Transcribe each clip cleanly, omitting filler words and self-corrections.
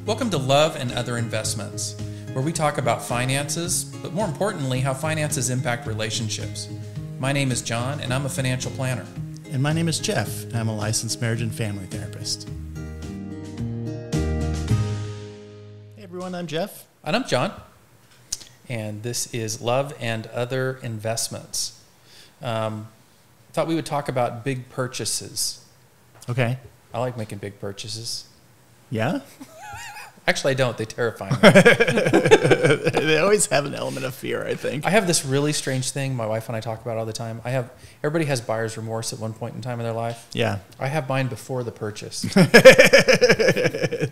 Welcome to Love and Other Investments, where we talk about finances, but more importantly, how finances impact relationships. My name is John, and I'm a financial planner. And my name is Jeff, and I'm a licensed marriage and family therapist. Hey everyone, I'm Jeff. And I'm John. And this is Love and Other Investments. Thought we would talk about big purchases. Okay. I like making big purchases. Yeah? Actually, I don't. They terrify me. They always have an element of fear, I think. I have this really strange thing my wife and I talk about all the time. Everybody has buyer's remorse at one point in time in their life. Yeah. I have mine before the purchase.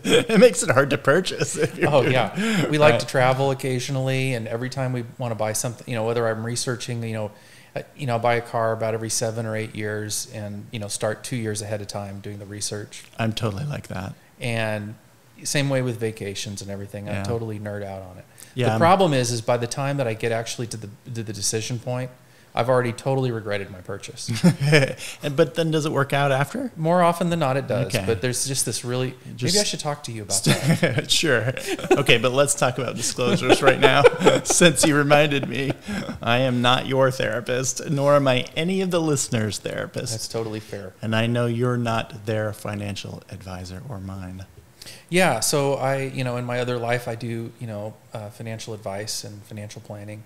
It makes it hard to purchase. Oh, yeah. We like to travel occasionally, and every time we want to buy something, whether I'm researching, I'll buy a car about every 7 or 8 years and, start 2 years ahead of time doing the research. I'm totally like that. And same way with vacations and everything. I totally nerd out on it. Yeah, the problem is by the time that I get actually to the decision point, I've already totally regretted my purchase. But then does it work out after? More often than not, it does. Okay. But there's just this maybe I should talk to you about that. Sure. Okay, but let's talk about disclosures right now. Since you reminded me, I am not your therapist, nor am I any of the listeners' therapist. That's totally fair. And I know you're not their financial advisor or mine. Yeah, so in my other life, I do, financial advice and financial planning.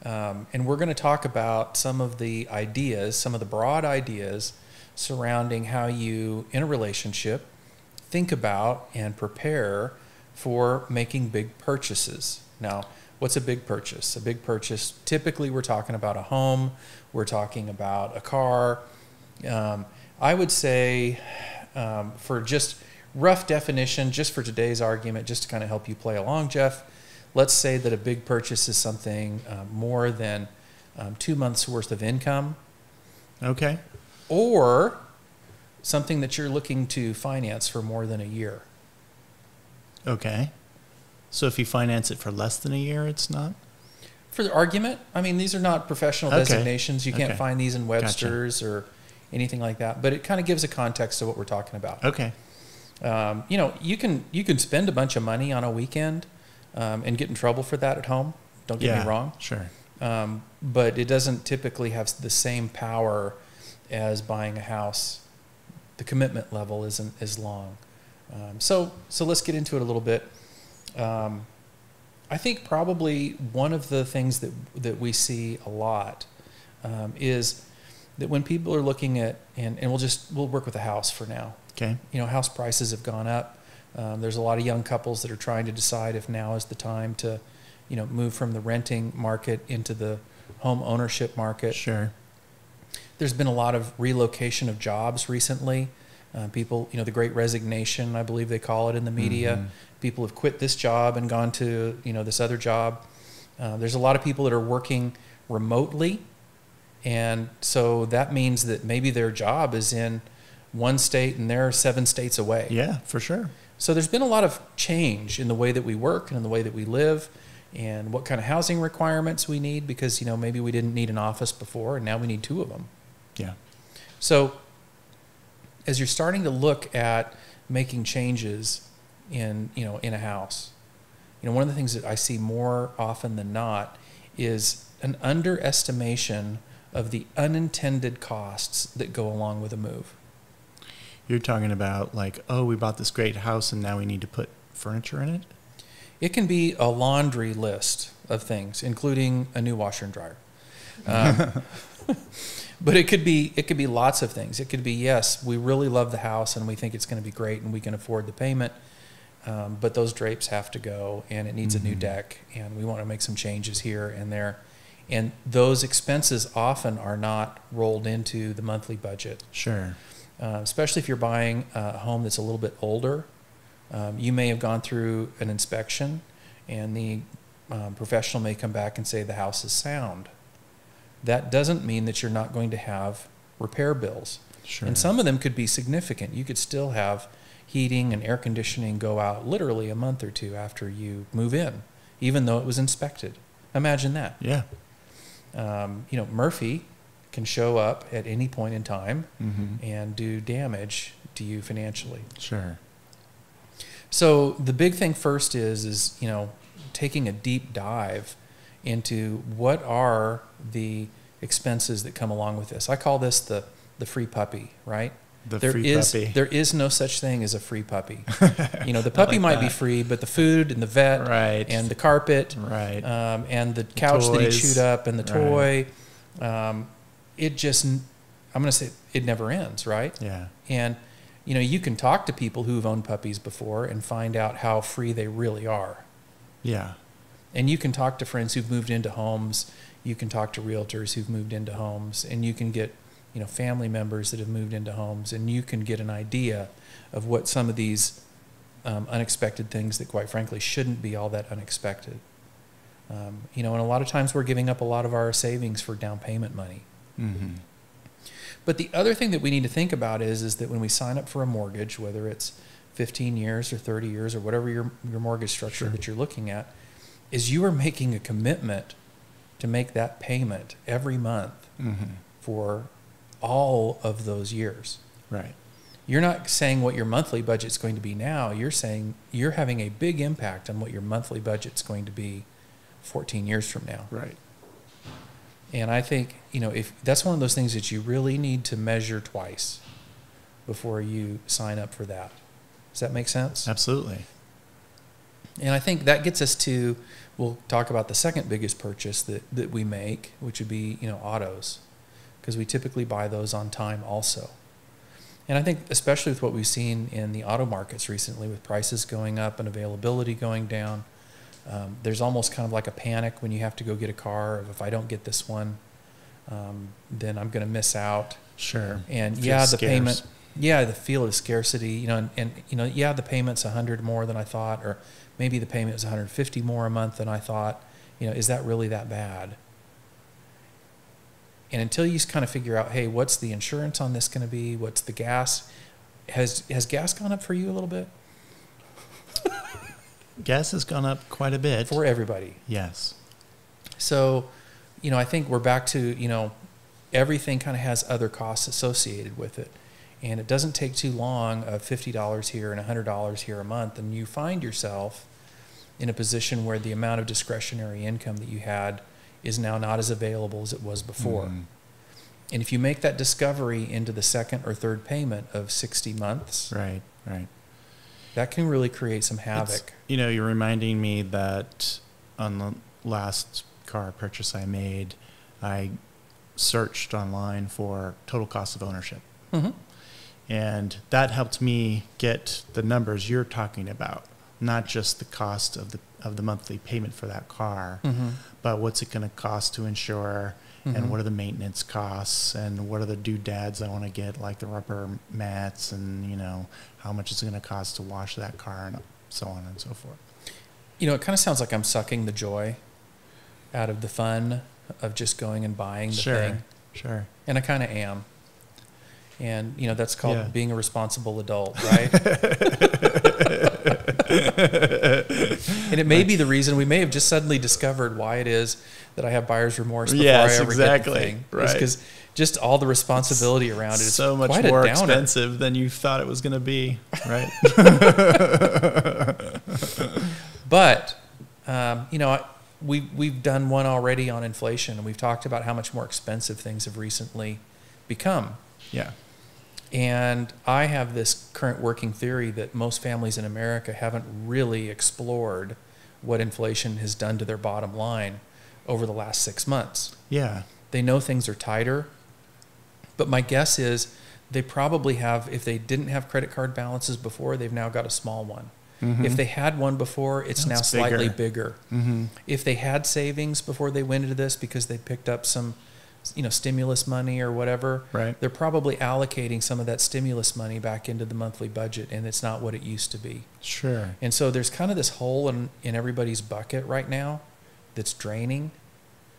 And we're going to talk about some of the broad ideas surrounding how you, in a relationship, think about and prepare for making big purchases. Now, what's a big purchase? A big purchase, typically we're talking about a home, we're talking about a car. I would say for just rough definition, just for today's argument, just to kind of help you play along, Jeff, let's say that a big purchase is something more than 2 months' worth of income. Okay. Or something that you're looking to finance for more than a year. Okay. So if you finance it for less than a year, it's not? For the argument, these are not professional designations. You can't find these in Webster's or anything like that. But it kind of gives a context to what we're talking about. Okay. You can spend a bunch of money on a weekend and get in trouble for that at home. Don't get me wrong. Sure. But it doesn't typically have the same power as buying a house. The commitment level isn't as long. So let's get into it a little bit. I think probably one of the things that we see a lot is that when people are looking at, and we'll work with a house for now. Okay. House prices have gone up. There's a lot of young couples that are trying to decide if now is the time to, move from the renting market into the home ownership market. Sure. There's been a lot of relocation of jobs recently. People, the Great Resignation, I believe they call it in the media. Mm-hmm. People have quit this job and gone to, this other job. There's a lot of people that are working remotely. And so that means that maybe their job is in one state and they're 7 states away. Yeah, for sure. So there's been a lot of change in the way that we work and in the way that we live and what kind of housing requirements we need because, maybe we didn't need an office before and now we need 2 of them. Yeah. So as you're starting to look at making changes in a house, one of the things that I see more often than not is an underestimation of the unintended costs that go along with a move. You're talking about we bought this great house and now we need to put furniture in it? It can be a laundry list of things, including a new washer and dryer. But it could be lots of things. It could be, yes, we really love the house and we think it's going to be great and we can afford the payment, but those drapes have to go and it needs a new deck and we want to make some changes here and there. And those expenses often are not rolled into the monthly budget. Sure. Especially if you're buying a home that's a little bit older. You may have gone through an inspection and the professional may come back and say the house is sound. That doesn't mean that you're not going to have repair bills. Sure. And some of them could be significant. You could still have heating and air conditioning go out literally a month or 2 after you move in, even though it was inspected. Imagine that. Yeah. Murphy can show up at any point in time and do damage to you financially. Sure. So the big thing first is taking a deep dive into what are the expenses that come along with this. I call this the free puppy, right? There is no such thing as a free puppy. The puppy might be free, but the food and the vet right. and the carpet and the couch that he chewed up and the toy, it just, I'm going to say it never ends, right? Yeah. And, you can talk to people who've owned puppies before and find out how free they really are. Yeah. And you can talk to friends who've moved into homes. You can talk to realtors who've moved into homes, and you can get family members that have moved into homes, and you can get an idea of what some of these unexpected things that quite frankly shouldn't be all that unexpected. And a lot of times we're giving up a lot of our savings for down payment money. Mm-hmm. But the other thing that we need to think about is that when we sign up for a mortgage, whether it's 15 years or 30 years or whatever your mortgage structure that you're looking at, is you are making a commitment to make that payment every month for all of those years. Right. You're not saying what your monthly budget's going to be now. You're saying you're having a big impact on what your monthly budget's going to be 14 years from now. Right. And I think, if that's one of those things that you really need to measure twice before you sign up for that. Does that make sense? Absolutely. And I think that gets us to, we'll talk about the second biggest purchase that we make, which would be, autos, because we typically buy those on time also. And I think especially with what we've seen in the auto markets recently, with prices going up and availability going down, there's almost kind of like a panic when you have to go get a car of, if I don't get this one, then I'm going to miss out. Sure. And the payment, the feel of scarcity, and the payment's $100 more than I thought, or maybe the payment is $150 more a month than I thought. Is that really that bad? And until you kind of figure out, hey, what's the insurance on this going to be? What's the gas? Has gas gone up for you a little bit? Gas has gone up quite a bit. For everybody. Yes. So, I think we're back to, everything kind of has other costs associated with it. And it doesn't take too long of $50 here and $100 here a month, and you find yourself in a position where the amount of discretionary income that you had is now not as available as it was before. Mm-hmm. And if you make that discovery into the second or third payment of 60 months, right, that can really create some havoc. You're reminding me that on the last car purchase I made, I searched online for total cost of ownership. Mm-hmm. And that helped me get the numbers you're talking about, not just the cost of the monthly payment for that car, but what's it going to cost to insure, and what are the maintenance costs, and what are the doodads I want to get, like the rubber mats, and how much it's going to cost to wash that car, and so on and so forth. It kind of sounds like I'm sucking the joy out of the fun of just going and buying the thing. Sure. And I kind of am. And, that's called being a responsible adult, right? And it may be the reason we may have just suddenly discovered why it is that I have buyer's remorse before I ever get the thing. Right. Because just all the responsibility around it is so much more expensive than you thought it was going to be, right? But, we've done one already on inflation, and we've talked about how much more expensive things have recently become. Yeah. And I have this current working theory that most families in America haven't really explored what inflation has done to their bottom line over the last 6 months. Yeah. They know things are tighter, but my guess is they probably have, if they didn't have credit card balances before, they've now got a small one. If they had one before, it's now slightly bigger. If they had savings before they went into this because they picked up some stimulus money or whatever, right, they're probably allocating some of that stimulus money back into the monthly budget, and it's not what it used to be. Sure. And so there's kind of this hole in everybody's bucket right now that's draining.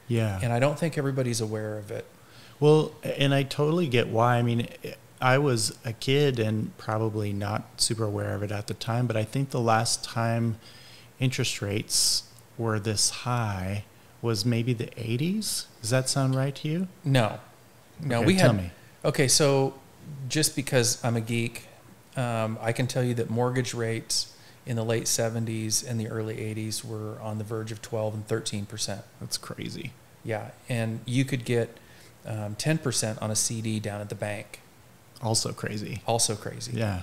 Yeah. And I don't think everybody's aware of it. Well, and I totally get why. I mean, I was a kid and probably not super aware of it at the time, but I think the last time interest rates were this high was maybe the 80s. Does that sound right to you? No. Okay, tell me. Okay, so just because I'm a geek, I can tell you that mortgage rates in the late 70s and the early 80s were on the verge of 12 and 13%. That's crazy. Yeah, and you could get 10% on a CD down at the bank. Also crazy. Also crazy. Yeah.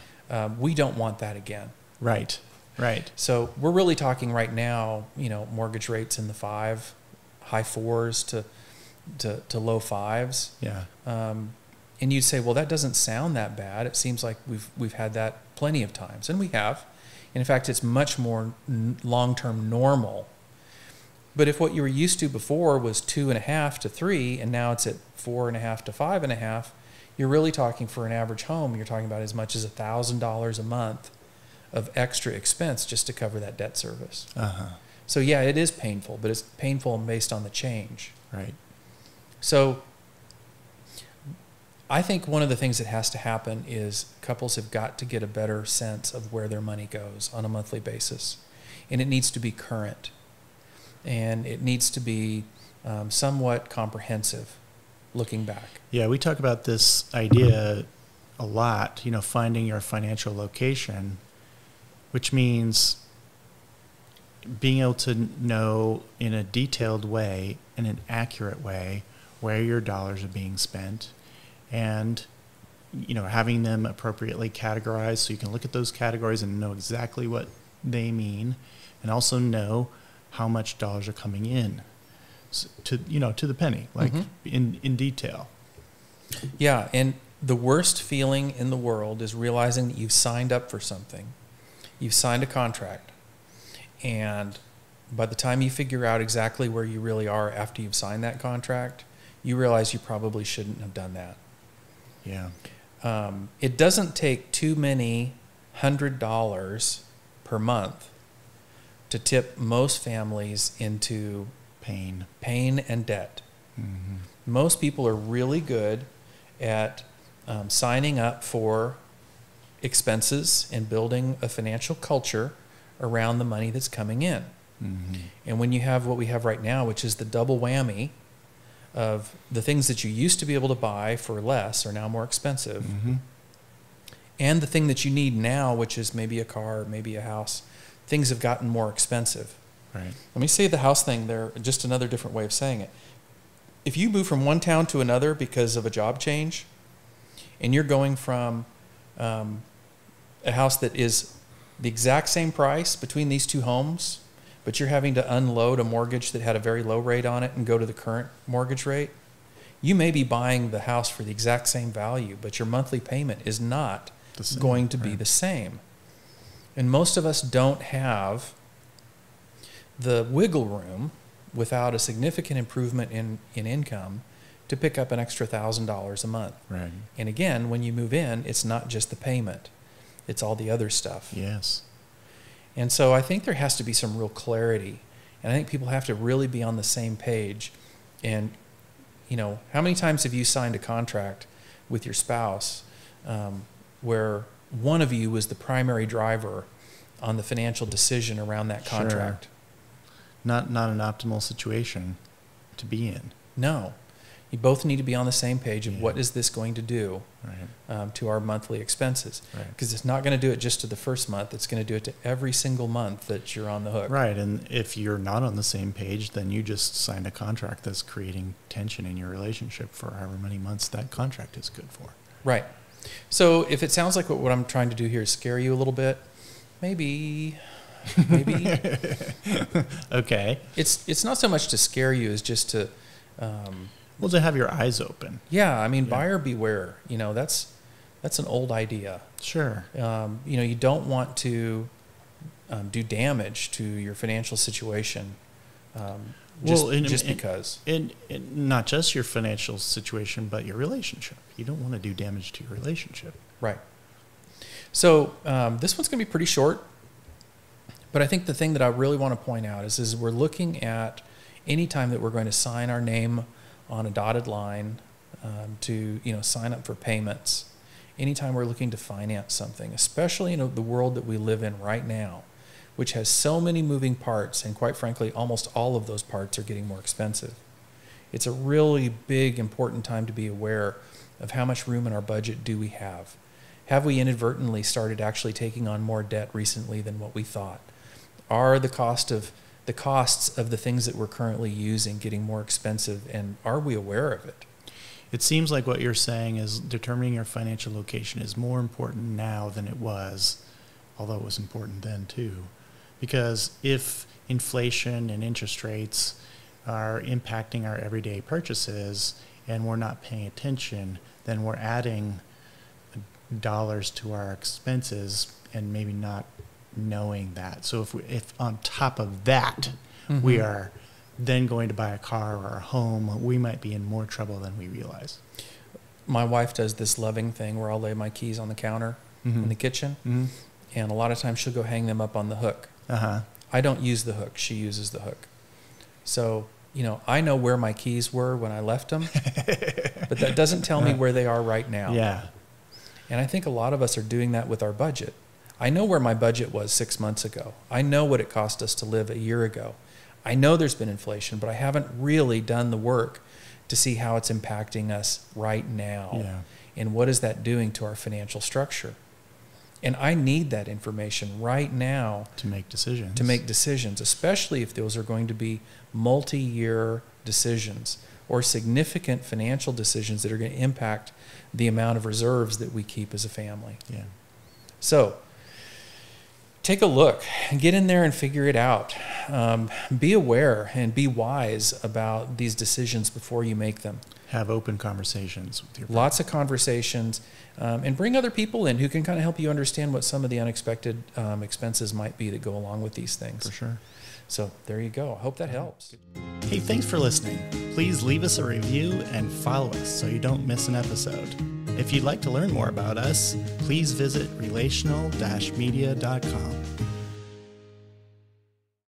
We don't want that again. Right. Right. So we're really talking right now, mortgage rates in the high fours to low fives. Yeah. And you'd say, well, that doesn't sound that bad. It seems like we've had that plenty of times, and we have. And in fact, it's much more long-term normal. But if what you were used to before was 2.5 to 3, and now it's at 4.5 to 5.5, you're really talking for an average home, you're talking about as much as $1,000 a month of extra expense just to cover that debt service. Uh-huh. So yeah, it is painful, but it's painful based on the change. Right. So I think one of the things that has to happen is couples have got to get a better sense of where their money goes on a monthly basis. And it needs to be current. And it needs to be somewhat comprehensive looking back. Yeah, we talk about this idea a lot, finding your financial location, which means being able to know in a detailed way, in an accurate way, where your dollars are being spent, and having them appropriately categorized so you can look at those categories and know exactly what they mean, and also know how much dollars are coming in to the penny, like in detail. Yeah, and the worst feeling in the world is realizing that you've signed up for something. You've signed a contract. And by the time you figure out exactly where you really are after you've signed that contract, you realize you probably shouldn't have done that. Yeah. It doesn't take too many $100 per month to tip most families into Pain and debt. Mm-hmm. Most people are really good at signing up for expenses and building a financial culture around the money that's coming in. Mm-hmm. And when you have what we have right now, which is the double whammy of the things that you used to be able to buy for less are now more expensive, Mm-hmm. and the thing that you need now, which is maybe a car, maybe a house, things have gotten more expensive. Right. Let me say the house thing there, just another different way of saying it. If you move from one town to another because of a job change, and you're going from a house that is the exact same price between these two homes, but you're having to unload a mortgage that had a very low rate on it and go to the current mortgage rate, you may be buying the house for the exact same value, but your monthly payment is not going to be the same. And most of us don't have the wiggle room without a significant improvement in income to pick up an extra $1,000 a month. Right. And again, when you move in, it's not just the payment. It's all the other stuff. Yes. And so I think there has to be some real clarity. And I think people have to really be on the same page. And, how many times have you signed a contract with your spouse where one of you was the primary driver on the financial decision around that contract? Sure. Not an optimal situation to be in. No. You both need to be on the same page of what is this going to do Right. to our monthly expenses. Right. Because it's not going to do it just to the first month. It's going to do it to every single month that you're on the hook. Right. And if you're not on the same page, then you just signed a contract that's creating tension in your relationship for however many months that contract is good for. Right. So if it sounds like what I'm trying to do here is scare you a little bit, maybe Okay. It's not so much to scare you as just to Well, to have your eyes open. buyer beware. That's an old idea. Sure. You don't want to do damage to your financial situation just because. And not just your financial situation, but your relationship. You don't want to do damage to your relationship. Right. So this one's going to be pretty short, but I think the thing that I really want to point out is we're looking at any time that we're going to sign our name on a dotted line to sign up for payments. Anytime we're looking to finance something, especially in the world that we live in right now, which has so many moving parts, and quite frankly, almost all of those parts are getting more expensive. It's a really big, important time to be aware of how much room in our budget do we have. Have we inadvertently started actually taking on more debt recently than what we thought? Are the costs of the things that we're currently using getting more expensive, and are we aware of it? It seems like what you're saying is determining your financial location is more important now than it was, although it was important then too. Because if inflation and interest rates are impacting our everyday purchases and we're not paying attention, then we're adding dollars to our expenses and maybe not knowing that. So if on top of that we are then going to buy a car or a home, we might be in more trouble than we realize. My wife does this loving thing where I'll lay my keys on the counter in the kitchen, and a lot of times she'll go hang them up on the hook. I don't use the hook. She uses the hook. So, I know where my keys were when I left them, but that doesn't tell me where they are right now. Yeah. And I think a lot of us are doing that with our budget. I know where my budget was 6 months ago. I know what it cost us to live a year ago. I know there's been inflation, but I haven't really done the work to see how it's impacting us right now. Yeah. And what is that doing to our financial structure? And I need that information right now to make decisions, especially if those are going to be multi-year decisions or significant financial decisions that are going to impact the amount of reserves that we keep as a family. Yeah. So take a look and get in there and figure it out. Be aware and be wise about these decisions before you make them. Have open conversations with your Lots of conversations, and bring other people in who can kind of help you understand what some of the unexpected expenses might be that go along with these things. For sure. So there you go. I hope that helps. Hey, thanks for listening. Please leave us a review and follow us so you don't miss an episode. If you'd like to learn more about us, please visit relational-media.com.